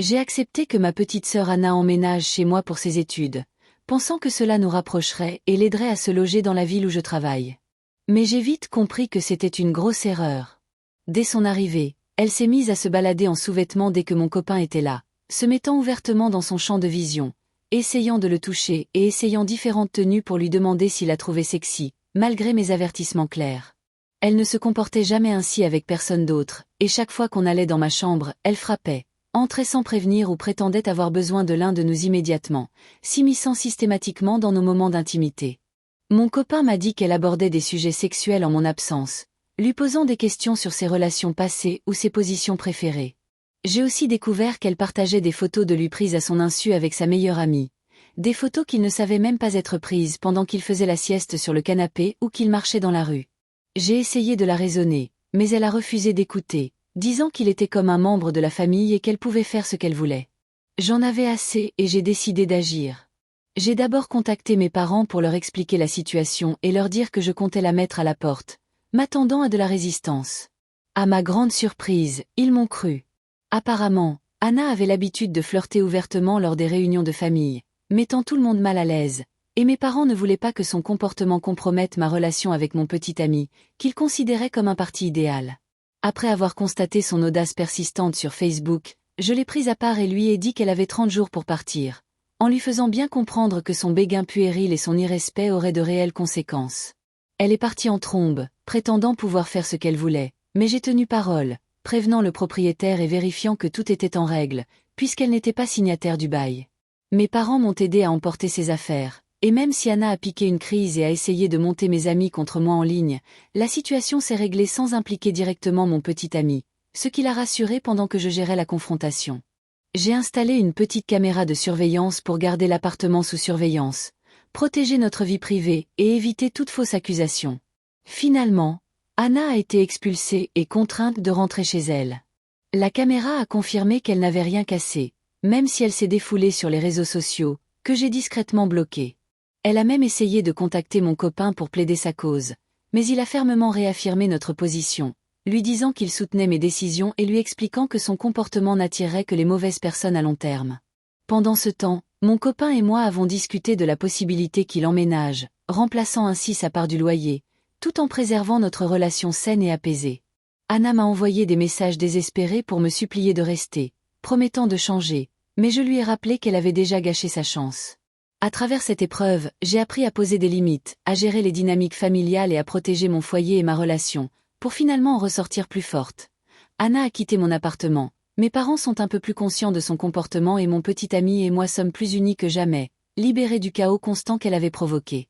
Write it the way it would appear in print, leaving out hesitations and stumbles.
J'ai accepté que ma petite sœur Anna emménage chez moi pour ses études, pensant que cela nous rapprocherait et l'aiderait à se loger dans la ville où je travaille. Mais j'ai vite compris que c'était une grosse erreur. Dès son arrivée, elle s'est mise à se balader en sous-vêtements dès que mon copain était là, se mettant ouvertement dans son champ de vision, essayant de le toucher et essayant différentes tenues pour lui demander s'il la trouvait sexy, malgré mes avertissements clairs. Elle ne se comportait jamais ainsi avec personne d'autre, et chaque fois qu'on allait dans ma chambre, elle frappait, entrait sans prévenir ou prétendait avoir besoin de l'un de nous immédiatement, s'immisçant systématiquement dans nos moments d'intimité. Mon copain m'a dit qu'elle abordait des sujets sexuels en mon absence, lui posant des questions sur ses relations passées ou ses positions préférées. J'ai aussi découvert qu'elle partageait des photos de lui prises à son insu avec sa meilleure amie, des photos qu'il ne savait même pas être prises pendant qu'il faisait la sieste sur le canapé ou qu'il marchait dans la rue. J'ai essayé de la raisonner, mais elle a refusé d'écouter, disant qu'il était comme un membre de la famille et qu'elle pouvait faire ce qu'elle voulait. J'en avais assez et j'ai décidé d'agir. J'ai d'abord contacté mes parents pour leur expliquer la situation et leur dire que je comptais la mettre à la porte, m'attendant à de la résistance. À ma grande surprise, ils m'ont cru. Apparemment, Anna avait l'habitude de flirter ouvertement lors des réunions de famille, mettant tout le monde mal à l'aise, et mes parents ne voulaient pas que son comportement compromette ma relation avec mon petit ami, qu'ils considéraient comme un parti idéal. Après avoir constaté son audace persistante sur Facebook, je l'ai prise à part et lui ai dit qu'elle avait 30 jours pour partir, en lui faisant bien comprendre que son béguin puéril et son irrespect auraient de réelles conséquences. Elle est partie en trombe, prétendant pouvoir faire ce qu'elle voulait, mais j'ai tenu parole, prévenant le propriétaire et vérifiant que tout était en règle, puisqu'elle n'était pas signataire du bail. Mes parents m'ont aidé à emporter ses affaires, et même si Anna a piqué une crise et a essayé de monter mes amis contre moi en ligne, la situation s'est réglée sans impliquer directement mon petit ami, ce qui l'a rassuré pendant que je gérais la confrontation. J'ai installé une petite caméra de surveillance pour garder l'appartement sous surveillance, protéger notre vie privée et éviter toute fausse accusation. Finalement, Anna a été expulsée et contrainte de rentrer chez elle. La caméra a confirmé qu'elle n'avait rien cassé, même si elle s'est défoulée sur les réseaux sociaux, que j'ai discrètement bloqués. Elle a même essayé de contacter mon copain pour plaider sa cause, mais il a fermement réaffirmé notre position, lui disant qu'il soutenait mes décisions et lui expliquant que son comportement n'attirerait que les mauvaises personnes à long terme. Pendant ce temps, mon copain et moi avons discuté de la possibilité qu'il emménage, remplaçant ainsi sa part du loyer, tout en préservant notre relation saine et apaisée. Anna m'a envoyé des messages désespérés pour me supplier de rester, promettant de changer, mais je lui ai rappelé qu'elle avait déjà gâché sa chance. À travers cette épreuve, j'ai appris à poser des limites, à gérer les dynamiques familiales et à protéger mon foyer et ma relation, pour finalement en ressortir plus forte. Anna a quitté mon appartement, mes parents sont un peu plus conscients de son comportement et mon petit ami et moi sommes plus unis que jamais, libérés du chaos constant qu'elle avait provoqué.